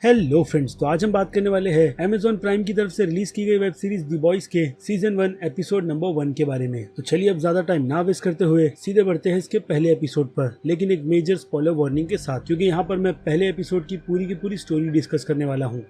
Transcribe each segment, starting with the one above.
Hello friends, तो आज हम बात करने वाले हैं Amazon प्राइम की तरफ से रिलीज की गई वेब सीरीज द बॉयज के सीजन 1 एपिसोड नंबर 1 के बारे में। तो चलिए अब ज्यादा टाइम ना वेस्ट करते हुए सीधे बढ़ते हैं इसके पहले एपिसोड पर, लेकिन एक मेजर स्पॉइलर वार्निंग के साथ, क्योंकि यहाँ पर मैं पहले एपिसोड की पूरी स्टोरी डिस्कस करने वाला हूँ।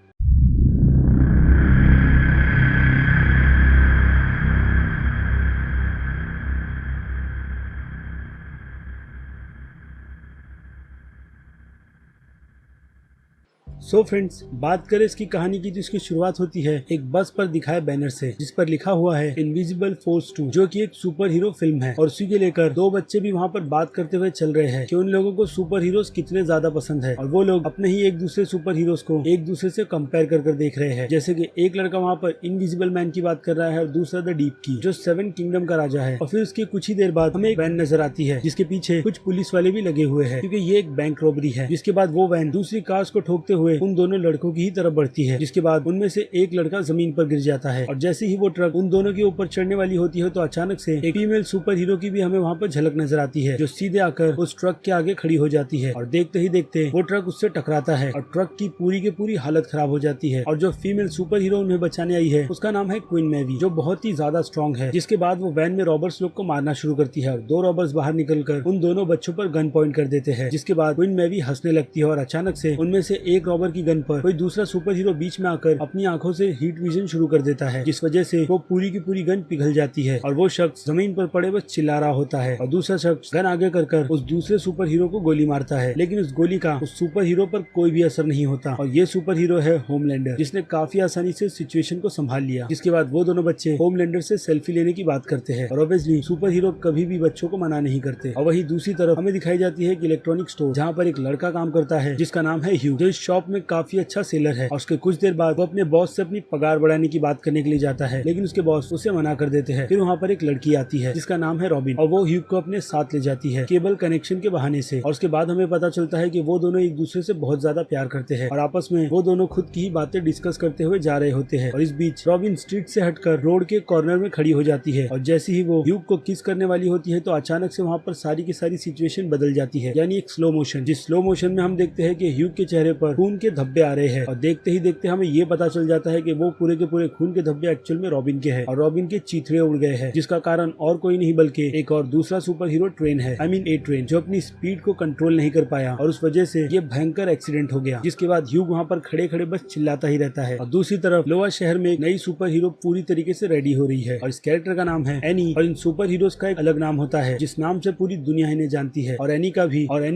सो फ्रेंड्स, बात करें इसकी कहानी की तो इसकी शुरुआत होती है एक बस पर दिखाए बैनर से, जिस पर लिखा हुआ है इनविजिबल फोर्स 2, जो कि एक सुपर हीरो फिल्म है। और उसी के लेकर दो बच्चे भी वहाँ पर बात करते हुए चल रहे हैं कि उन लोगों को सुपर हीरोज कितने ज्यादा पसंद है, और वो लोग अपने ही एक दूसरे सुपर हीरोज को एक दूसरे से कंपेयर कर देख रहे हैं। जैसे कि एक लड़का वहाँ पर इनविजिबल मैन की बात कर रहा है और दूसरा द डीप की, जो 7 किंगडम का राजा है। और फिर उसके कुछ ही देर बाद हमें एक वैन नजर आती है जिसके पीछे कुछ पुलिस वाले भी लगे हुए हैं, क्योंकि ये एक बैंक रॉबरी है। जिसके बाद वो वैन दूसरी कार्स को ठोकते हुए उन दोनों लड़कों की ही तरफ बढ़ती है, जिसके बाद उनमें से एक लड़का जमीन पर गिर जाता है। और जैसे ही वो ट्रक उन दोनों के ऊपर चढ़ने वाली होती है, तो अचानक से एक फीमेल सुपर हीरो की भी हमें वहाँ पर झलक नजर आती है, जो सीधे आकर उस ट्रक के आगे खड़ी हो जाती है। और देखते ही देखते वो ट्रक उससे टकराता है और ट्रक की पूरी हालत खराब हो जाती है। और जो फीमेल सुपर हीरो उन्हें बचाने आई है उसका नाम है क्वीन मैवी, जो बहुत ही ज्यादा स्ट्रॉन्ग है। जिसके बाद वो वैन में रॉबर्स लोग को मारना शुरू करती है और दो रॉबर्स बाहर निकलकर उन दोनों बच्चों पर गन पॉइंट कर देते हैं। जिसके बाद क्वीन मैवी हंसने लगती है और अचानक से उनमें से एक रॉबर की गन पर कोई दूसरा सुपर हीरो बीच में आकर अपनी आंखों से हीट विजन शुरू कर देता है, जिस वजह से वो पूरी की पूरी गन पिघल जाती है और वो शख्स जमीन पर पड़े बस चिल्ला रहा होता है। और दूसरा शख्स गन आगे कर उस दूसरे सुपर हीरो को गोली मारता है, लेकिन उस गोली का उस सुपर हीरो पर कोई भी असर नहीं होता। और ये सुपर हीरो है होमलैंडर, जिसने काफी आसानी से सिचुएशन को संभाल लिया। जिसके बाद वो दोनों बच्चे होमलैंडर से सेल्फी लेने की बात करते हैं, और ऑब्वियसली सुपर हीरो कभी भी बच्चों को मना नहीं करते। और वही दूसरी तरफ हमें दिखाई जाती है एक इलेक्ट्रॉनिक स्टोर, जहाँ पर एक लड़का काम करता है जिसका नाम है ह्यू, जो इस शॉप में काफी अच्छा सेलर है। और उसके कुछ देर बाद वो अपने बॉस से अपनी पगार बढ़ाने की बात करने के लिए जाता है, लेकिन उसके बॉस उसे मना कर देते हैं। फिर वहाँ पर एक लड़की आती है जिसका नाम है रॉबिन, और वो ह्यूग को अपने साथ ले जाती है केबल कनेक्शन के बहाने से। और उसके बाद हमें पता चलता है कि वो दोनों एक दूसरे से बहुत ज्यादा प्यार करते हैं और आपस में वो दोनों खुद की ही बातें डिस्कस करते हुए जा रहे होते हैं। और इस बीच रॉबिन स्ट्रीट से हटकर रोड के कॉर्नर में खड़ी हो जाती है, और जैसे ही वो ह्यूग को किस करने वाली होती है, तो अचानक से वहाँ पर सारी की सारी सिचुएशन बदल जाती है, यानी एक स्लो मोशन। जिस स्लो मोशन में हम देखते हैं कि ह्यूग के चेहरे पर खून के धब्बे आ रहे हैं, और देखते ही देखते हमें ये पता चल जाता है कि वो पूरे के पूरे खून के धब्बे एक्चुअल में रॉबिन के हैं, और रॉबिन के चीथड़े उड़ गए हैं, जिसका कारण और कोई नहीं बल्कि एक और दूसरा सुपर हीरो ट्रेन है, आई मीन ए ट्रेन, जो अपनी स्पीड को कंट्रोल नहीं कर पाया और उस वजह से ये भयंकर एक्सीडेंट हो गया। जिसके बाद ह्यूग वहाँ पर खड़े खड़े बस चिल्लाता ही रहता है। और दूसरी तरफ लोअर शहर में एक नई सुपर हीरो पूरी तरीके से रेडी हो रही है, और इस कैरेक्टर का नाम है एनी। और इन सुपर हीरोज का एक अलग नाम होता है जिस नाम से पूरी दुनिया इन्हें जानती है, और एनी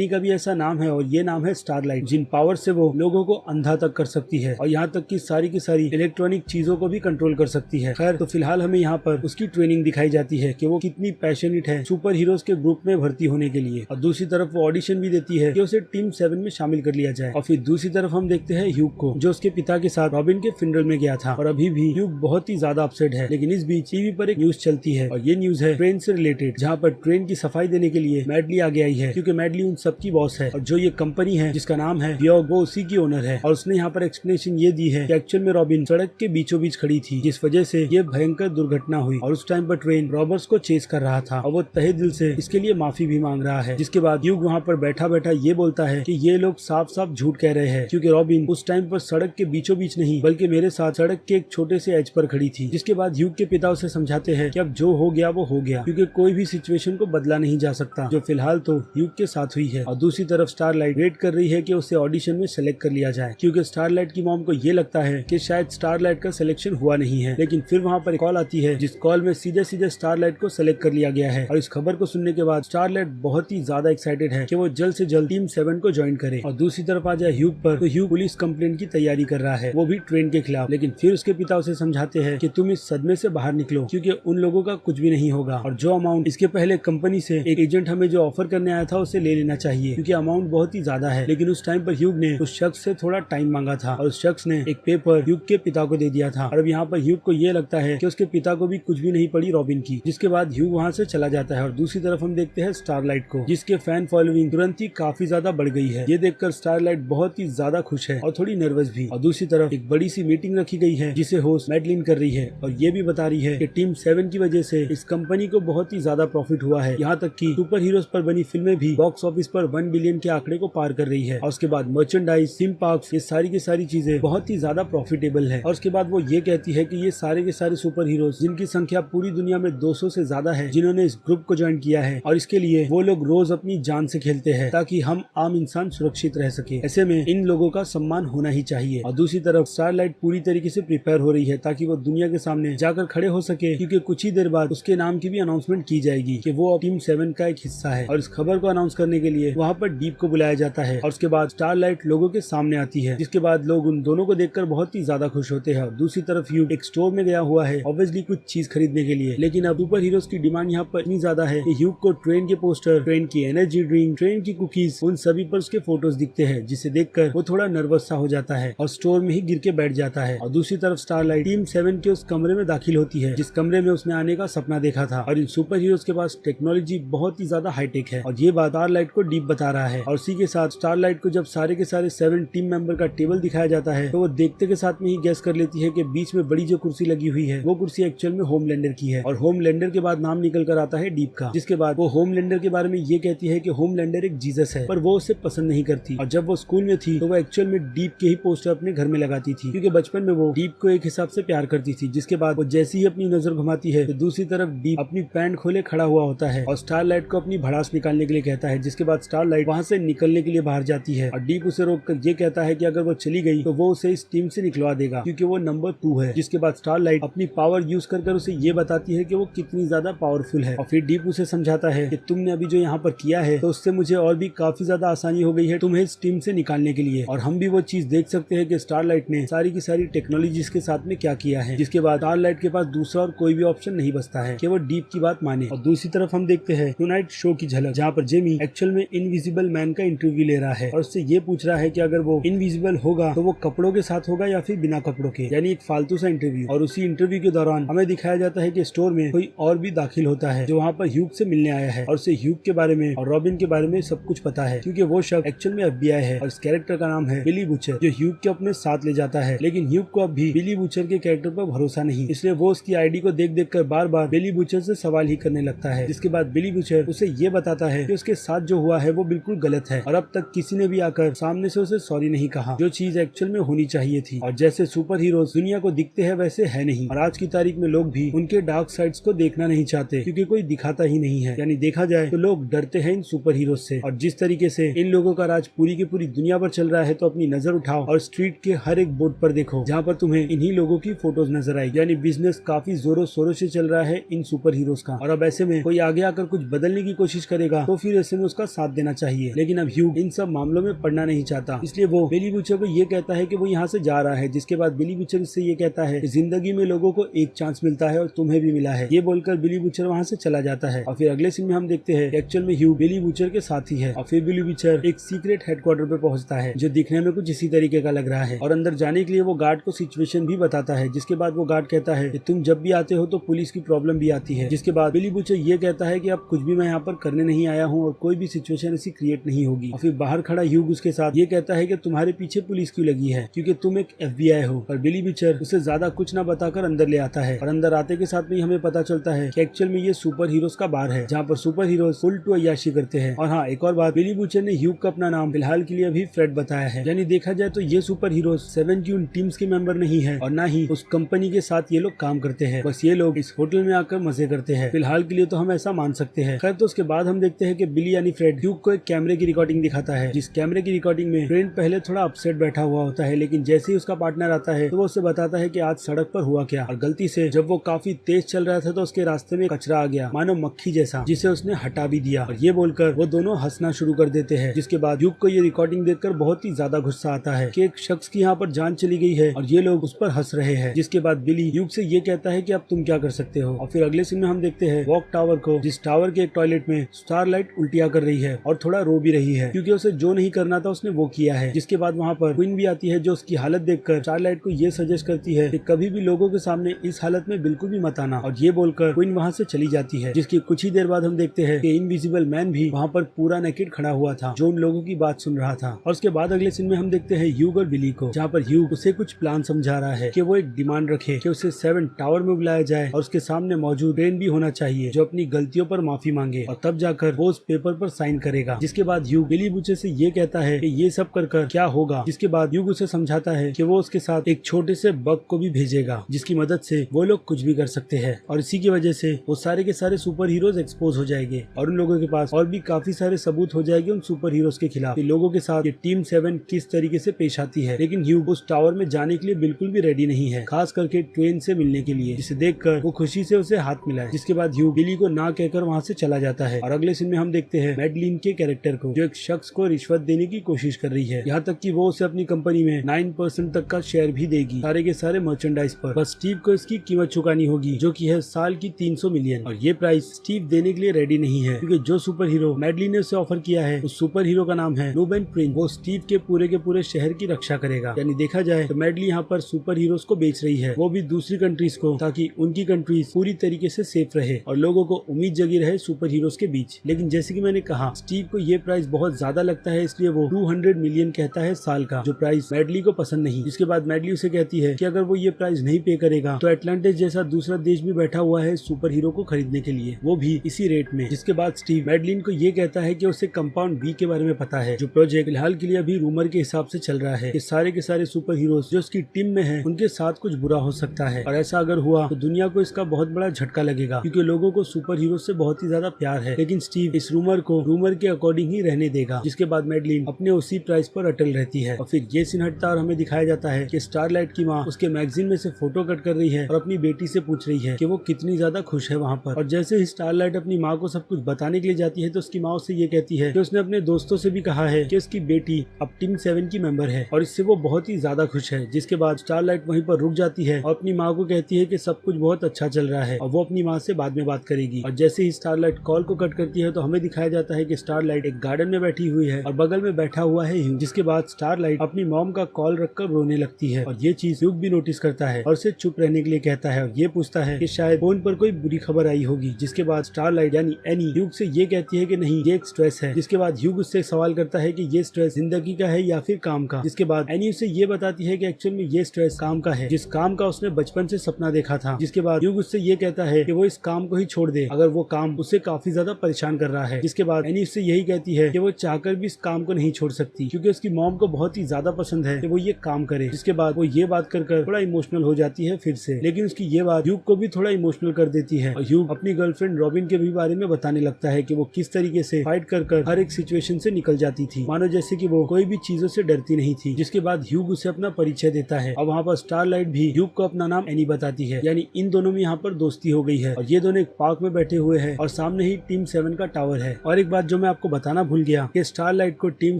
का भी ऐसा नाम है, और ये नाम है स्टारलाइट, जिन पावर से वो लोगों को अंधा तक कर सकती है, और यहाँ तक की सारी इलेक्ट्रॉनिक चीजों को भी कंट्रोल कर सकती है। खैर, तो फिलहाल हमें यहाँ पर उसकी ट्रेनिंग दिखाई जाती है कि वो कितनी पैशनेट है सुपर हीरोज के ग्रुप में भर्ती होने के लिए। और दूसरी तरफ वो ऑडिशन भी देती है कि उसे टीम 7 में शामिल कर लिया जाए। और फिर दूसरी तरफ हम देखते हैं ह्यूग को, जो उसके पिता के साथ रॉबिन के फ्यूनरल में गया था, और अभी भी ह्यूग बहुत ही ज्यादा अपसेट है। लेकिन इस बीच टीवी पर एक न्यूज चलती है, और ये न्यूज है ट्रेन से रिलेटेड, जहाँ पर ट्रेन की सफाई देने के लिए मैडली आगे आई है, क्योंकि मैडली उन सबकी बॉस है, और जो ये कंपनी है जिसका नाम है वियोग, वो उसी की ओनर है। और उसने यहाँ पर एक्सप्लेनेशन ये दी है कि एक्चुअल में रॉबिन सड़क के बीचों बीच खड़ी थी, जिस वजह से ये भयंकर दुर्घटना हुई, और उस टाइम पर ट्रेन रॉबर्स को चेस कर रहा था, और वो तहे दिल से इसके लिए माफी भी मांग रहा है। जिसके बाद ह्यूग वहाँ पर बैठा बैठा ये बोलता है कि ये लोग साफ साफ झूठ कह रहे हैं, क्योंकि रॉबिन उस टाइम पर सड़क के बीचों बीच नहीं बल्कि मेरे साथ सड़क के एक छोटे से एज पर खड़ी थी। जिसके बाद ह्यूग के पिता उसे समझाते हैं कि अब जो हो गया वो हो गया, क्योंकि कोई भी सिचुएशन को बदला नहीं जा सकता, जो फिलहाल तो ह्यूग के साथ हुई है। और दूसरी तरफ स्टारलाइट वेट कर रही है कि उसे ऑडिशन में सेलेक्ट कर लिया जाए, क्योंकि स्टारलाइट की मॉम को ये लगता है कि शायद स्टारलाइट का सिलेक्शन हुआ नहीं है। लेकिन फिर वहाँ पर कॉल आती है, जिस कॉल में सीधे स्टारलाइट को सेलेक्ट कर लिया गया है। और इस खबर को सुनने के बाद स्टारलाइट बहुत ही ज्यादा एक्साइटेड है कि वो जल्द से जल्द टीम 7 को ज्वाइन करे। और दूसरी तरफ आ जाए ह्यूग पर, तो ह्यूग पुलिस कंप्लेंट की तैयारी कर रहा है, वो भी ट्रेन के खिलाफ। लेकिन फिर उसके पिता उसे समझाते हैं कि तुम इस सदमे से बाहर निकलो, क्योंकि उन लोगों का कुछ भी नहीं होगा, और जो अमाउंट इसके पहले कंपनी से एक एजेंट हमें जो ऑफर करने आया था उसे ले लेना चाहिए, क्योंकि अमाउंट बहुत ही ज्यादा है। लेकिन उस टाइम पर ह्यूग ने उस शख्स से थोड़ा टाइम मांगा था, और उस शख्स ने एक पेपर ह्यूग के पिता को दे दिया था। और अब यहाँ पर ह्यूग को ये लगता है कि उसके पिता को भी कुछ भी नहीं पड़ी रॉबिन की। जिसके बाद ह्यूग वहाँ से चला जाता है, और दूसरी तरफ हम देखते हैं स्टारलाइट को, जिसके फैन फॉलोइंग तुरंत ही काफी ज्यादा बढ़ गई है। ये देखकर स्टारलाइट बहुत ही ज्यादा खुश है और थोड़ी नर्वस भी। और दूसरी तरफ एक बड़ी सी मीटिंग रखी गई है, जिसे होस्ट मैडलिन कर रही है, और ये भी बता रही है कि टीम 7 की वजह से इस कंपनी को बहुत ही ज्यादा प्रॉफिट हुआ है। यहाँ तक कि सुपर हीरोज पर बनी फिल्में भी बॉक्स ऑफिस पर 1 बिलियन के आंकड़े को पार कर रही है। और उसके बाद मर्चेंडाइज, थीम थीम पार्क्स, ये सारी की सारी चीजें बहुत ही ज्यादा प्रॉफिटेबल है। और उसके बाद वो ये कहती है कि ये सारे के सारे सुपर हीरोज जिनकी संख्या पूरी दुनिया में 200 से ज्यादा है, जिन्होंने इस ग्रुप को ज्वाइन किया है और इसके लिए वो लोग रोज अपनी जान से खेलते हैं ताकि हम आम इंसान सुरक्षित रह सके। ऐसे में इन लोगों का सम्मान होना ही चाहिए। और दूसरी तरफ स्टारलाइट पूरी तरीके से प्रिपेयर हो रही है ताकि वो दुनिया के सामने जाकर खड़े हो सके, क्योंकि कुछ ही देर बाद उसके नाम की भी अनाउंसमेंट की जाएगी कि वो टीम 7 का एक हिस्सा है। और इस खबर को अनाउंस करने के लिए वहाँ पर डीप को बुलाया जाता है और उसके बाद स्टारलाइट लोगों के सामने आती है, जिसके बाद लोग उन दोनों को देखकर बहुत ही ज्यादा खुश होते हैं। दूसरी तरफ ह्यूग एक स्टोर में गया हुआ है ऑब्वियसली कुछ चीज खरीदने के लिए, लेकिन अब सुपर हीरोज की डिमांड यहाँ पर इतनी ज्यादा है कि ह्यूग को ट्रेन के पोस्टर, ट्रेन की एनर्जी ड्रिंक, ट्रेन की कुकीज, उन सभी पर उसके फोटोज दिखते हैं, जिसे देखकर वो थोड़ा नर्वस सा हो जाता है और स्टोर में ही गिर के बैठ जाता है। और दूसरी तरफ स्टारलाइट टीम 7 के उस कमरे में दाखिल होती है जिस कमरे में उसने आने का सपना देखा था। और इन सुपर हीरोज के पास टेक्नोलॉजी बहुत ही ज्यादा हाईटेक है और ये बात स्टारलाइट को डीप बता रहा है। और इसी के साथ स्टारलाइट को जब सारे के सारे 7 टीम मेंबर का टेबल दिखाया जाता है तो वो देखते के साथ में ही गैस कर लेती है कि बीच में बड़ी जो कुर्सी लगी हुई है वो कुर्सी एक्चुअल में होमलैंडर की है। और होमलैंडर के बाद नाम निकल कर आता है डीप का, जिसके बाद वो होमलैंडर के बारे में ये कहती है कि होमलैंडर एक जीसस है, पर वो उसे पसंद नहीं करती। और जब वो स्कूल में थी तो वो एक्चुअल में डीप के ही पोस्टर अपने घर में लगाती थी, क्योंकि बचपन में वो डीप को एक हिसाब से प्यार करती थी। जिसके बाद वो जैसी ही अपनी नजर घुमाती है तो दूसरी तरफ डीप अपनी पैंट खोले खड़ा हुआ होता है और स्टारलाइट को अपनी भड़ास निकालने के लिए कहता है। जिसके बाद स्टारलाइट वहाँ से निकलने के लिए बाहर जाती है और डीप उसे रोककर ये कहता है कि अगर वो चली गई तो वो उसे इस टीम से निकलवा देगा, क्योंकि वो नंबर 2 है। जिसके बाद स्टारलाइट अपनी पावर यूज कर उसे ये बताती है कि वो कितनी ज्यादा पावरफुल है और फिर डीप उसे समझाता है कि तुमने अभी जो यहाँ पर किया है तो उससे मुझे और भी काफी ज्यादा आसानी हो गई है तुम्हें इस टीम से निकालने के लिए। और हम भी वो चीज देख सकते हैं कि स्टारलाइट ने सारी की सारी टेक्नोलॉजीज के साथ में क्या किया है। जिसके बाद स्टारलाइट के पास दूसरा और कोई भी ऑप्शन नहीं बचता है कि वो डीप की बात माने। और दूसरी तरफ हम देखते हैं टुनाइट शो की झलक, जहाँ पर जेमी एक्चुअल में इनविजिबल मैन का इंटरव्यू ले रहा है और उससे ये पूछ रहा है कि अगर वो इनविजिबल होगा तो वो कपड़ों के साथ होगा या फिर बिना कपड़ों के, यानी एक फालतू सा इंटरव्यू। और उसी इंटरव्यू के दौरान हमें दिखाया जाता है कि स्टोर में कोई और भी दाखिल होता है जो वहाँ पर ह्यूग से मिलने आया है और उसे ह्यूग के बारे में और रॉबिन के बारे में सब कुछ पता है, क्योंकि वो शख्स एक्चुअल में FBI है और इस कैरेक्टर का नाम है बिली बूचर, जो ह्यूग के अपने साथ ले जाता है। लेकिन ह्यूग को अब भी बिली बूचर के कैरेक्टर पर भरोसा नहीं, इसलिए वो उसकी आईडी को देख देख कर बार बार बिली बूचर से सवाल ही करने लगता है। जिसके बाद बिली बूचर उसे ये बताता है कि उसके साथ जो हुआ है वो बिल्कुल गलत है और अब तक किसी ने भी आकर सामने से उसे सॉरी नहीं कहा, जो चीज एक्चुअल में होनी चाहिए थी। और जैसे सुपर हीरोज दुनिया को दिखते हैं वैसे है नहीं, और आज की तारीख में लोग भी उनके डार्क साइड्स को देखना नहीं चाहते, क्योंकि कोई दिखाता ही नहीं है। यानी देखा जाए तो लोग डरते हैं इन सुपर हीरोज से। और जिस तरीके से इन लोगों का राज पूरी की पूरी दुनिया पर चल रहा है, तो अपनी नजर उठाओ और स्ट्रीट के हर एक बोर्ड पर देखो जहाँ पर तुम्हें इन्हीं लोगों की फोटोज नजर आएगी। यानी बिजनेस काफी जोरों शोरों से चल रहा है इन सुपर हीरोज का। और अब ऐसे में कोई आगे आकर कुछ बदलने की कोशिश करेगा तो फिर ऐसे में उसका साथ देना चाहिए। लेकिन अब ह्यूग इन सब मामलों में पड़ना नहीं चाहता, इसलिए वो बिली बूचर को ये कहता है कि वो यहाँ से जा रहा है। जिसके बाद बिली बूचर इससे ये कहता है कि जिंदगी में लोगों को एक चांस मिलता है और तुम्हें भी मिला है। ये बोलकर बिली बूचर वहाँ से चला जाता है। और फिर अगले सीन में हम देखते हैं एक्चुअल में ह्यूग बिली बूचर के साथ ही है। और फिर बिली बूचर एक सीक्रेट हेडक्वार्टर पे पहुंचता है जो दिखने में कुछ इसी तरीके का लग रहा है, और अंदर जाने के लिए वो गार्ड को सिचुएशन भी बताता है। जिसके बाद वो गार्ड कहता है कि तुम जब भी आते हो तो पुलिस की प्रॉब्लम भी आती है। जिसके बाद बिली बूचर ये कहता है कि अब कुछ भी मैं यहाँ पर करने नहीं आया हूँ और कोई भी सिचुएशन ऐसी क्रिएट नहीं होगी। और फिर बाहर खड़ा ह्यूग उसके साथ ये कहता है कि तुम्हारे पीछे पुलिस क्यों लगी है, क्योंकि तुम एक FBI हो। और बिली बूचर उसे ज्यादा कुछ न बताकर अंदर ले आता है और अंदर आते के साथ में हमें पता चलता है कि एक्चुअल में ये सुपर हीरोज का बार है, जहाँ पर सुपर हीरोज फुल टू अय्याशी करते हैं। और हाँ, एक और बात, बिली बूचर ने ह्यूग का अपना नाम फिलहाल के लिए अभी फ्रेड बताया है। यानी देखा जाए तो ये सुपर हीरोज 7 की उन टीम्स के मेंबर नहीं है और ना ही उस कंपनी के साथ ये लोग काम करते हैं। बस ये लोग इस होटल में आकर मजे करते हैं, फिलहाल के लिए तो हम ऐसा मान सकते हैं। खैर, तो उसके बाद हम देखते हैं कि बिली यानी फ्रेड ह्यूग को एक कैमरे की रिकॉर्डिंग दिखाता है, जिस कैमरे की रिकॉर्डिंग में फ्रेड पहले थोड़ा अपसेट बैठा हुआ होता है, लेकिन जैसे ही उसका पार्टनर आता है तो वो उसे बताता है कि आज सड़क पर हुआ क्या। और गलती से जब वो काफी तेज चल रहा था तो उसके रास्ते में कचरा आ गया, मानो मक्खी जैसा, जिसे उसने हटा भी दिया। और ये बोलकर वो दोनों हंसना शुरू कर देते हैं। जिसके बाद ह्यूग को ये रिकॉर्डिंग देखकर बहुत ही ज्यादा गुस्सा आता है कि एक शख्स की यहाँ पर जान चली गई है और ये लोग उस पर हंस रहे हैं। जिसके बाद बिली ह्यूग से ये कहता है कि अब तुम क्या कर सकते हो। और फिर अगले सीन में हम देखते हैं वॉक टावर को, जिस टावर के एक टॉयलेट में स्टारलाइट उल्टियाँ कर रही है और थोड़ा रो भी रही है, क्योंकि उसे जो नहीं करना था उसने वो किया है। जिसके बाद वहाँ पर क्वीन भी आती है, जो उसकी हालत देखकर स्टारलाइट को ये सजेस्ट करती है कि कभी भी लोगों के सामने इस हालत में बिल्कुल भी मत आना। और ये बोलकर क्वीन वहाँ से चली जाती है। जिसकी कुछ ही देर बाद हम देखते हैं कि इनविजिबल मैन भी वहाँ पर पूरा नेकेड खड़ा हुआ था, जो उन लोगों की बात सुन रहा था। और उसके बाद अगले सीन में हम देखते हैं ह्यूग और बिली को, जहाँ पर ह्यूग उसे कुछ प्लान समझा रहा है कि वो एक डिमांड रखे कि उसे 7 टावर में बुलाया जाए और उसके सामने मौजूद ट्रेन भी होना चाहिए जो अपनी गलतियों पर माफी मांगे, और तब जाकर वो उस पेपर पर साइन करेगा। जिसके बाद ह्यूग बिली बूचर से ये कहता है कि ये सब कर कर क्या होगा, जिसके बाद ह्यूग उसे समझाता है कि वो उसके साथ एक छोटे से बग को भी भेजेगा जिसकी मदद से वो लोग कुछ भी कर सकते हैं और इसी की वजह से वो सारे के सारे सुपर हीरोज एक्सपोज हो जाएंगे और उन लोगों के पास और भी काफी सारे सबूत हो जाएंगे उन सुपर हीरोज के खिलाफ कि लोगों के साथ ये टीम 7 किस तरीके से पेश आती है। लेकिन ह्यूग उस टावर में जाने के लिए बिल्कुल भी रेडी नहीं है, खास करके ट्वेन से मिलने के लिए, जिसे देखकर वो खुशी से उसे हाथ मिलाए। जिसके बाद ह्यूग बिली को ना कहकर वहाँ से चला जाता है और अगले सीन में हम देखते हैं मैडलिन के कैरेक्टर को जो एक शख्स को रिश्वत देने की कोशिश कर रही है, यहाँ तक कि वो उसे अपनी कंपनी में 9% तक का शेयर भी देगी सारे के सारे मर्चेंडाइज पर। बस स्टीव को इसकी कीमत चुकानी होगी जो कि है साल की 300 मिलियन और ये प्राइस स्टीव देने के लिए रेडी नहीं है क्योंकि जो सुपर हीरो मैडलिन ने उसे ऑफर किया है उस सुपर हीरो का नाम है नूबेन प्रिंस। वो स्टीव के पूरे शहर की रक्षा करेगा। यानी देखा जाए तो मैडली यहाँ पर सुपर हीरोज को बेच रही है, वो भी दूसरी कंट्रीज को, ताकि उनकी कंट्रीज पूरी तरीके से सेफ रहे और लोगों को उम्मीद जगी रहे सुपर हीरोज के बीच। लेकिन जैसे कि मैंने कहा स्टीव को ये प्राइस बहुत ज्यादा लगता है, इसलिए वो 200 मिलियन कहता है साल का, जो प्राइस मैडली को पसंद नहीं। जिसके बाद मैडली उसे कहती है कि अगर वो ये प्राइस नहीं पे करेगा तो एटलांटिस जैसा दूसरा देश भी बैठा हुआ है सुपर हीरो को खरीदने के लिए, वो भी इसी रेट में। जिसके बाद स्टीव मैडलिन को ये कहता है कि उसे कंपाउंड बी के बारे में पता है, जो प्रोजेक्ट फिलहाल के लिए अभी रूमर के हिसाब से चल रहा है कि सारे के सारे सुपर हीरोज जो उसकी टीम में हैं उनके साथ कुछ बुरा हो सकता है और ऐसा अगर हुआ तो दुनिया को इसका बहुत बड़ा झटका लगेगा क्योंकि लोगों को सुपर हीरो से बहुत ही ज्यादा प्यार है। लेकिन स्टीव इस रूमर को रूमर के अकॉर्डिंग ही रहने देगा। जिसके बाद मैडलिन अपने उसी प्राइस पर अटल रहती है और फिर ये सीन हटता और हमें दिखाया जाता है कि स्टारलाइट की माँ उसके मैगजीन में से फोटो कट कर रही है और अपनी बेटी से पूछ रही है कि वो कितनी ज्यादा खुश है वहाँ पर। और जैसे ही स्टारलाइट अपनी माँ को सब कुछ बताने के लिए जाती है तो उसकी माँ उससे ये कहती है कि उसने अपने दोस्तों से भी कहा है कि उसकी बेटी अब टीम 7 की मेंबर है और इससे वो बहुत ही ज्यादा खुश है। जिसके बाद स्टारलाइट वहीं पर रुक जाती है और अपनी माँ को कहती है कि सब कुछ बहुत अच्छा चल रहा है और वो अपनी माँ से बाद में बात करेगी। और जैसे ही स्टारलाइट कॉल को कट करती है तो हमें दिखाया जाता है कि स्टारलाइट एक गार्डन में बैठी हुई है और बगल में बैठा हुआ है ह्यूग। जिसके बाद स्टारलाइट अपनी मॉम का कॉल रखकर रोने लगती है और ये चीज ह्यूग भी नोटिस करता है और उसे चुप रहने के लिए कहता है और ये पूछता है कि शायद फोन पर कोई बुरी खबर आई होगी। जिसके बाद स्टारलाइट यानी एनी ह्यूग से ये कहती है कि नहीं, ये एक स्ट्रेस है। जिसके बाद ह्यूग उससे सवाल करता है कि ये स्ट्रेस जिंदगी का है या फिर काम का। जिसके बाद एनी उसे ये बताती है कि एक्चुअल में ये स्ट्रेस काम का है, जिस काम का उसने बचपन से सपना देखा था। जिसके बाद ह्यूग उससे ये कहता है कि वो इस काम को ही छोड़ दे अगर वो काम उसे काफी ज्यादा परेशान कर रहा है। जिसके बाद एनी उससे यही कहती है कि वो चाहकर भी इस काम को नहीं छोड़ सकती क्योंकि उसकी मॉम को बहुत ही ज्यादा पसंद है कि वो ये काम करे। जिसके बाद वो ये बात कर थोड़ा इमोशनल हो जाती है फिर से, लेकिन उसकी ये बात ह्यूग को भी थोड़ा इमोशनल कर देती है और ह्यूग अपनी गर्लफ्रेंड रॉबिन के भी बारे में बताने लगता है कि वो किस तरीके से फाइट कर हर एक सिचुएशन से निकल जाती थी, मानो जैसे कि वो कोई भी चीजों से डरती नहीं थी। जिसके बाद ह्यूग उसे अपना परिचय देता है और वहाँ पर स्टारलाइट भी ह्यूग को अपना नाम एनी बताती है। यानी इन दोनों में यहाँ पर दोस्ती हो गई है और ये दोनों एक पार्क में बैठे हुए हैं और सामने ही टीम 7 का टावर है। और एक बात जो मैं आपको बताना भूल गया कि स्टारलाइट को टीम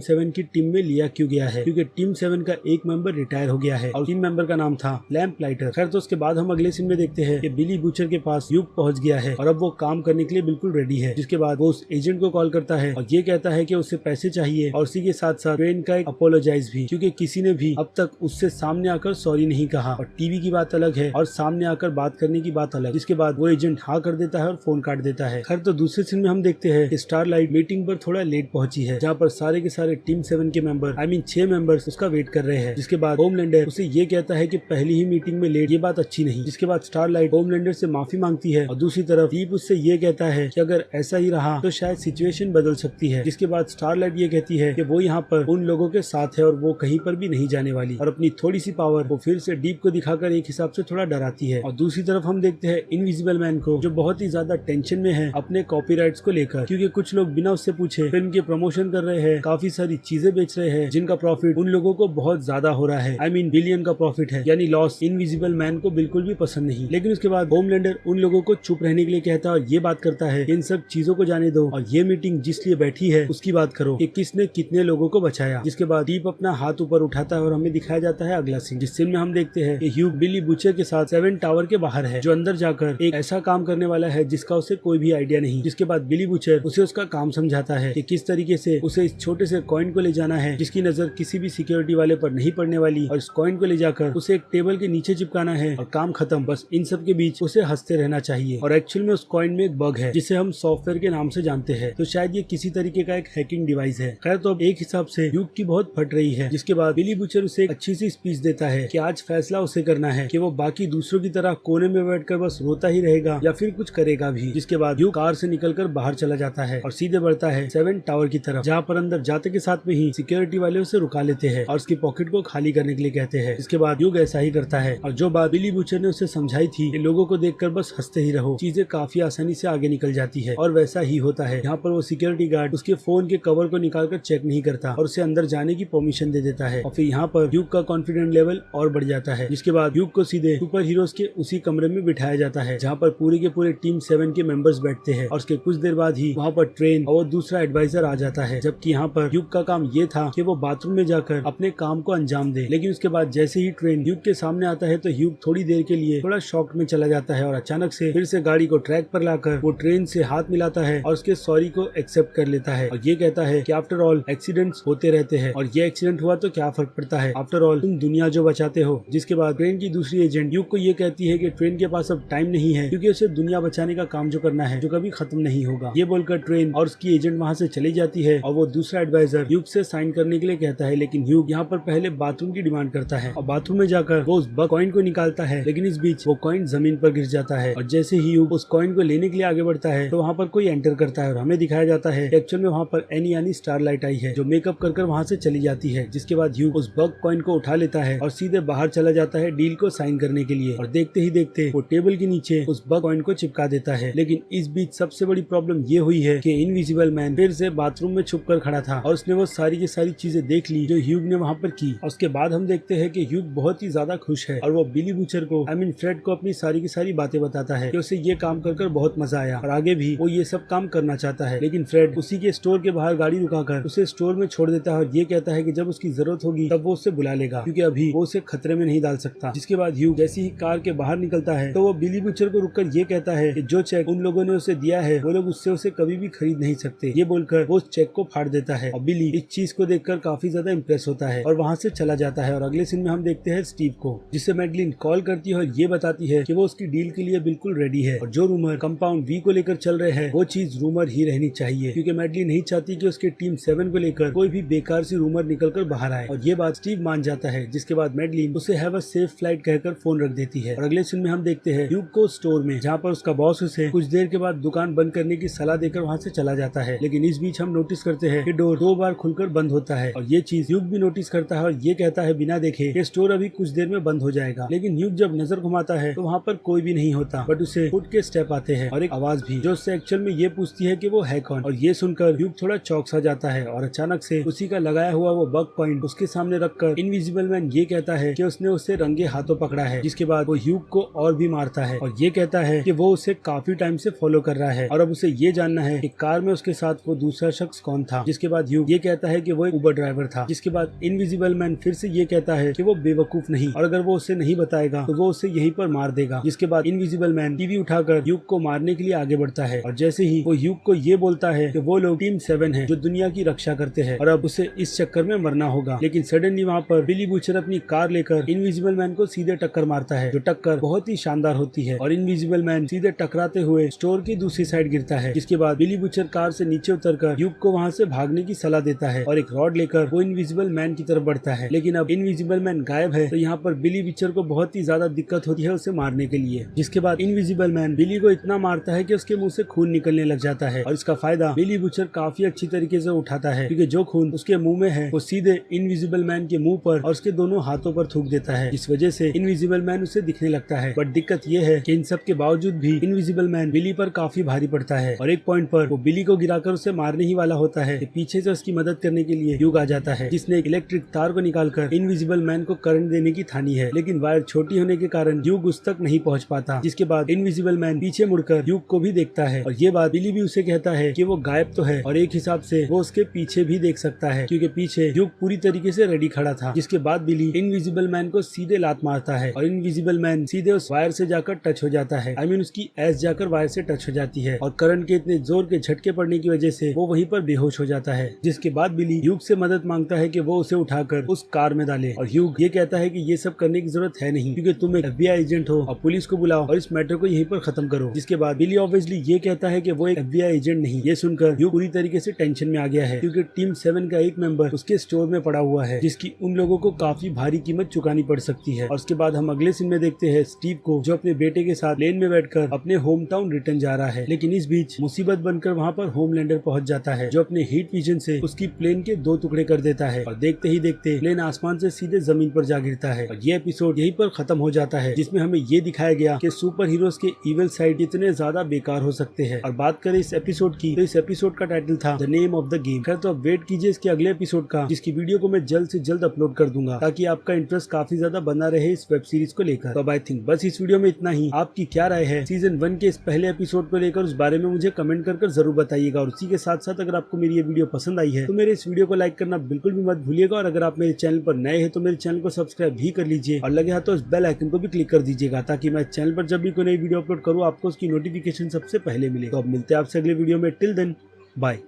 7 की टीम में लिया क्यों गया है, क्योंकि टीम 7 का एक मेंबर रिटायर हो गया है और टीम मेंबर का नाम था लैम्प लाइटर। खैर तो उसके बाद हम अगले सीन में देखते हैं कि बिली बूचर के पास ह्यूग पहुंच गया है और अब वो काम करने के लिए बिल्कुल रेडी है। जिसके बाद वो उस एजेंट को कॉल करता है और ये कहता है कि उसे पैसे चाहिए और उसी के साथ साथ ट्रेन का एक अपोलोजाइज भी, क्योंकि किसी ने भी अब तक उससे सामने आकर सॉरी नहीं कहा और टीवी की बात अलग है और सामने आकर बात करने की बात अलग। जिसके बाद वो एजेंट हाँ कर देता है और फोन काट देता है। खैर तो दूसरे सीन में हम देखते हैं कि स्टारलाइट मीटिंग पर थोड़ा लेट पहुंची है जहाँ पर सारे के सारे टीम 7 के मेंबर 6 मेंबर्स उसका वेट कर रहे हैं। जिसके बाद होमलैंडर उसे ये कहता है कि पहली ही मीटिंग में लेट, ये बात अच्छी नहीं। जिसके बाद स्टारलाइट होमलैंडर से माफी मांगती है और दूसरी तरफ डीप उससे ये कहता है कि अगर ऐसा ही रहा तो शायद सिचुएशन बदल सकती है। जिसके बाद स्टारलाइट ये कहती है कि वो यहाँ पर उन लोगों के साथ है और वो कहीं पर भी नहीं जाने वाली और अपनी थोड़ी सी पावर वो फिर से डीप को दिखाकर एक हिसाब से थोड़ा डराती है। और दूसरी तरफ हम देखते हैं इनविजिबल मैन को जो बहुत ही ज्यादा टेंशन में है अपने कॉपीराइट्स को लेकर, क्योंकि कुछ लोग बिना उससे पूछे फिल्म के प्रमोशन कर रहे हैं, काफी सारी चीजें बेच रहे हैं जिनका प्रॉफिट उन लोगों को बहुत ज्यादा हो रहा है, बिलियन का प्रॉफिट है, यानी लॉस इनविजिबल मैन को बिल्कुल भी पसंद नहीं। लेकिन उसके बाद होमलैंडर उन लोगों को चुप रहने के लिए कहता है और ये बात करता है इन सब चीजों को जाने दो और ये मीटिंग जिस लिए बैठी है उसकी बात करो कि किसने कितने लोगों को बचाया। जिसके बाद डीप अपना हाथ ऊपर उठाता है और हमें दिखाया जाता है अगला सीन, जिस सीन में हम देखते हैं कि ह्यूग बिली बूचर के साथ 7 टावर के बाहर है जो अंदर जाकर एक ऐसा काम करने वाला है जिसका उसे कोई भी आइडिया नहीं। जिसके बाद बिली बूचर उसे उसका काम समझाता है कि किस तरीके से उसे इस छोटे से कॉइन को ले जाना है जिसकी नजर किसी भी सिक्योरिटी वाले पर नहीं पड़ने वाली और इस कॉइन को ले जाकर उसे एक टेबल के नीचे चिपकाना है और काम खत्म। बस इन सब के बीच उसे हंसते रहना चाहिए और एक्चुअल में उस कॉइन में एक बग है जिसे हम सॉफ्टवेयर के नाम से जानते हैं, तो शायद ये किसी तरीके का एक हैकिंग डिवाइस है। खैर तो अब एक हिसाब से ह्यूग की बहुत फट रही है। जिसके बाद बिली बूचर उसे एक अच्छी सी स्पीच देता है कि आज फैसला उसे करना है कि वो बाकी दूसरों की तरह कोने में बैठकर बस रोता ही रहेगा या फिर कुछ करेगा भी। जिसके बाद ह्यूग कार से निकलकर बाहर चला जाता है और सीधे बढ़ता है 7 टावर की तरफ, जहाँ पर अंदर जाते के साथ में ही सिक्योरिटी सिक्योरिटी वाले उसे रुका लेते हैं और उसकी पॉकेट को खाली करने के लिए कहते हैं। इसके बाद ह्यूग ऐसा ही करता है और जो बात बिली बूचर ने उसे समझाई थी कि लोगों को देखकर बस हंसते ही रहो, चीजें काफी आसानी से आगे निकल जाती है और वैसा ही होता है। यहाँ पर वो सिक्योरिटी गार्ड उसके फोन के कवर को निकालकर चेक नहीं करता और उसे अंदर जाने की परमिशन दे देता है और फिर यहाँ पर ह्यूग का कॉन्फिडेंट लेवल और बढ़ जाता है। जिसके बाद ह्यूग को सीधे सुपर हीरोज के उसी कमरे में बिठाया जाता है जहाँ पर पूरे के पूरे टीम 7 के मेंबर्स बैठते हैं और उसके कुछ देर बाद ही वहाँ पर ट्रेन और दूसरा एडवाइजर आ जाता है। जबकि यहाँ पर ह्यूग का काम ये था कि वो बाथरूम में जाकर अपने काम को अंजाम दे, लेकिन उसके बाद जैसे ही ट्रेन ह्यूग के सामने आता है तो ह्यूग थोड़ी देर के लिए थोड़ा शॉक में चला जाता है और अचानक से फिर से गाड़ी को ट्रैक पर लाकर वो ट्रेन से हाथ मिलाता है और उसके सॉरी को एक्सेप्ट कर लेता है और ये कहता है कि आफ्टर ऑल एक्सीडेंट्स होते रहते हैं और ये एक्सीडेंट हुआ तो क्या फर्क पड़ता है, आफ्टर ऑल तुम दुनिया जो बचाते हो। जिसके बाद ट्रेन की दूसरी एजेंट ह्यूग को ये कहती है कि ट्रेन के पास अब टाइम नहीं है क्योंकि उसे दुनिया बचाने का काम जो करना है जो कभी खत्म नहीं होगा। ये बोलकर ट्रेन और उसकी एजेंट वहाँ से चली जाती है और वो दूसरा एडवाइजर ह्यूग से साइन करने के लिए कहता है, लेकिन ह्यूग यहाँ पर पहले बाथरूम की डिमांड करता है और बाथरूम में जाकर वो उस बग कॉइन को निकालता है, लेकिन इस बीच वो कॉइन जमीन पर गिर जाता है और जैसे ही ह्यूग उस कॉइन को लेने के लिए आगे बढ़ता है तो वहाँ पर कोई एंटर करता है और हमें दिखाया जाता है एक्चुअल में वहाँ पर एनी यानी स्टारलाइट आई है जो मेकअप कर वहाँ से चली जाती है। जिसके बाद ह्यूग उस बग कॉइन को उठा लेता है और सीधे बाहर चला जाता है डील को साइन करने के लिए और देखते ही देखते वो टेबल के नीचे उस बग कॉइन को चिपका देता है। लेकिन इस बीच सबसे बड़ी प्रॉब्लम ये हुई है कि इनविजिबल मैन फिर से बाथरूम में छुप कर खड़ा था और उसने वो सारी की सारी चीजें देख ली जो ह्यूग ने वहाँ पर की और उसके बाद हम देखते हैं कि ह्यूग बहुत ही ज्यादा खुश है और वो बिली बूचर को फ्रेड को अपनी सारी की सारी बातें बताता है कि उसे ये काम कर बहुत मजा आया और आगे भी वो ये सब काम करना चाहता है। लेकिन फ्रेड उसी के स्टोर के बाहर गाड़ी रुकाकर उसे स्टोर में छोड़ देता है और ये कहता है कि जब उसकी जरूरत होगी तब वो उसे बुला लेगा क्योंकि अभी वो उसे खतरे में नहीं डाल सकता। जिसके बाद ह्यूग जैसे ही कार के बाहर निकलता है तो वो बिली बूचर को रुककर ये कहता है कि जो चेक उन लोगों ने उसे दिया है वो लोग उससे उसे कभी भी खरीद नहीं सकते। ये बोलकर वो उस चेक को फाड़ देता है और बिली इस चीज को देखकर काफी ज्यादा इम्प्रेस होता है और वहाँ से चला जाता है। और अगले सीन में हम देखते हैं स्टीव को जिसे मैडलिन कॉल करती है और ये बताती है कि वो उसकी डील के लिए बिल्कुल रेडी है और जो रूमर कंपाउंड वी को लेकर चल रहे हैं वो चीज रूमर ही रहनी चाहिए क्योंकि मैडलिन नहीं चाहती कि उसके टीम 7 को लेकर कोई भी बेकार सी रूमर निकलकर बाहर आए और ये बात स्टीव मान जाता है। जिसके बाद मैडलिन उसे हैव अ सेफ फ्लाइट कहकर फोन रख देती है और अगले सीन में हम देखते हैं ह्यूग को स्टोर में जहाँ पर उसका बॉस उसे कुछ देर के बाद दुकान बंद करने की सलाह देकर वहाँ से चला जाता है। लेकिन इस बीच हम नोटिस करते हैं कि डोर 2 बार खुलकर बंद होता है और ये चीज ह्यूग भी नोटिस करता है और ये कहता है बिना देखे कि स्टोर अभी कुछ देर में बंद हो जाएगा। लेकिन ह्यूग जब नजर घुमाता है तो वहाँ पर कोई भी नहीं होता बट उसे फुट के स्टेप आते हैं और एक आवाज भी जो उससे एक्चुअल में ये पूछती है कि वो है कौन और ये सुनकर ह्यूग थोड़ा चौंक सा जाता है और अचानक से उसी का लगाया हुआ वो बग पॉइंट उसके सामने रखकर इनविजिबल मैन ये कहता है कि उसने उसे रंगे हाथों पकड़ा है। जिसके बाद वो ह्यूग को और भी मारता है और ये कहता है कि वो उसे काफी टाइम से फॉलो कर रहा है और अब उसे ये जानना है कि कार में उसके साथ वो दूसरा शख्स कौन था। जिसके बाद ह्यूग ये कहता है कि वो एक उबर ड्राइवर था। जिसके बाद इनविजिबल मैन फिर से ये कहता है कि वो बेवकूफ नहीं और अगर वो उसे नहीं बताएगा तो वो उसे यहीं पर मार देगा। जिसके बाद इनविजिबल मैन टीवी उठाकर ह्यूग को मारने के लिए आगे बढ़ता है और जैसे ही वो ह्यूग को ये बोलता है कि वो लोग टीम 7 है जो दुनिया की रक्षा करते हैं और अब उसे इस चक्कर में मरना होगा। लेकिन सडनली वहाँ पर बिली बूचर अपनी कार लेकर इनविजिबल मैन को सीधे टक्कर मारता है जो टक्कर बहुत ही शानदार होती है और इनविजिबल मैन सीधे टकराते हुए स्टोर की दूसरी साइड गिरता है। जिसके बाद बिली बूचर कार से नीचे उतरकर ह्यूग को वहाँ से भागने की सलाह देता है और एक रॉड लेकर वो इनविजिबल मैन की तरफ बढ़ता है। लेकिन अब इनविजिबल मैन गायब है तो यहाँ पर बिली बूचर को बहुत ही ज्यादा दिक्कत होती है उसे मारने के लिए। जिसके बाद इनविजिबल मैन बिली को इतना मारता है कि उसके मुंह से खून निकलने लग जाता है और इसका फायदा बिली बूचर काफी अच्छी तरीके से उठाता है क्योंकि जो खून उसके मुंह में है वो सीधे इनविजिबल मैन के मुंह पर और उसके दोनों हाथों पर थूक देता है। इस वजह से इनविजिबल मैन उसे दिखने लगता है। बट दिक्कत ये है कि इन सब के बावजूद भी इनविजिबल मैन बिली पर काफी भारी पड़ता है और एक पॉइंट पर वो बिली को गिराकर उसे मारने ही वाला होता है कि पीछे से उसकी मदद करने के लिए ह्यूग आ जाता है जिसने एक इलेक्ट्रिक तार को निकालकर इनविजिबल मैन को करंट देने की ठानी है। लेकिन वायर छोटी होने के कारण ह्यूग उस तक नहीं पहुंच पाता। जिसके बाद इनविजिबल मैन पीछे मुड़कर ह्यूग को भी देखता है और ये बात बिली भी उसे कहता है कि वो गायब तो है और एक हिसाब से वो उसके पीछे भी देख सकता है क्योंकि पीछे ह्यूग पूरी तरीके से रेडी खड़ा था। जिसके बाद बिली इनविजिबल मैन को सीधे लात मारता है और इनविजिबल मैन सीधे उस वायर से जाकर टच हो जाता है। उसकी एस जाकर वायर से टच हो जाती है और करंट के इतने जोर के झटके पड़ने की वजह से वो वहीं पर बेहोश हो जाता है। जिसके बाद बिली ह्यूग से मदद मांगता है कि वो उसे उठाकर उस कार में डाले और ह्यूग ये कहता है कि ये सब करने की जरूरत है नहीं क्योंकि तुम एक FBI एजेंट हो और पुलिस को बुलाओ और इस मैटर को यहीं पर खत्म करो। जिसके बाद बिली ऑब्वियसली ये कहता है कि वो एक FBI एजेंट नहीं। ये सुनकर ह्यूग पूरी तरीके से टेंशन में आ गया है क्योंकि टीम 7 का एक मेंबर उसके स्टोर में पड़ा हुआ है जिसकी उन लोगों को काफी भारी कीमत चुकानी पड़ सकती है। और उसके बाद हम अगले सीन में देखते हैं स्टीव को जो अपने बेटे के साथ प्लेन में बैठकर अपने होम टाउन रिटर्न जा रहा है। लेकिन इस बीच मुसीबत बनकर वहाँ पर होमलैंडर पहुंच जाता है जो अपने हीट विजन से उसकी प्लेन के 2 दो टुकड़े कर देता है और देखते ही देखते प्लेन आसमान से सीधे जमीन पर जा गिरता है। और ये एपिसोड यहीं पर खत्म हो जाता है, जिसमें हमें ये दिखाया गया कि सुपर हीरोज के इविल साइड इतने ज्यादा बेकार हो सकते हैं। और बात करें इस एपिसोड की, तो इस एपिसोड का टाइटल था the name of the game. खैर, तो अब वेट कीजिए इसके अगले एपिसोड का, जिसकी वीडियो को मैं जल्द से जल्द अपलोड कर दूंगा, ताकि आपका इंटरेस्ट काफी ज्यादा बना रहे इस वेब सीरीज को लेकर। तो अब आई थिंक बस इस वीडियो में इतना ही। आपकी क्या राय है सीजन 1 के इस पहले एपिसोड को लेकर, उस बारे में मुझे कमेंट कर जरूर बताइएगा। और उसी के साथ साथ अगर आपको मेरी ये वीडियो पसंद आई है तो मेरे इस वीडियो को लाइक करना बिल्कुल भी मत भूलिएगा। और अगर आप मेरे चैनल पर नए हैं तो मेरे चैनल को सब्सक्राइब भी कर लीजिए और लगे हाथ तो उस बेल आइकन को भी क्लिक कर दीजिएगा, ताकि मैं चैनल पर जब भी कोई नई वीडियो अपलोड करूँ आपको उसकी नोटिफिकेशन सबसे पहले मिले। तो अब मिलते हैं आपसे अगले वीडियो में। Till then bye.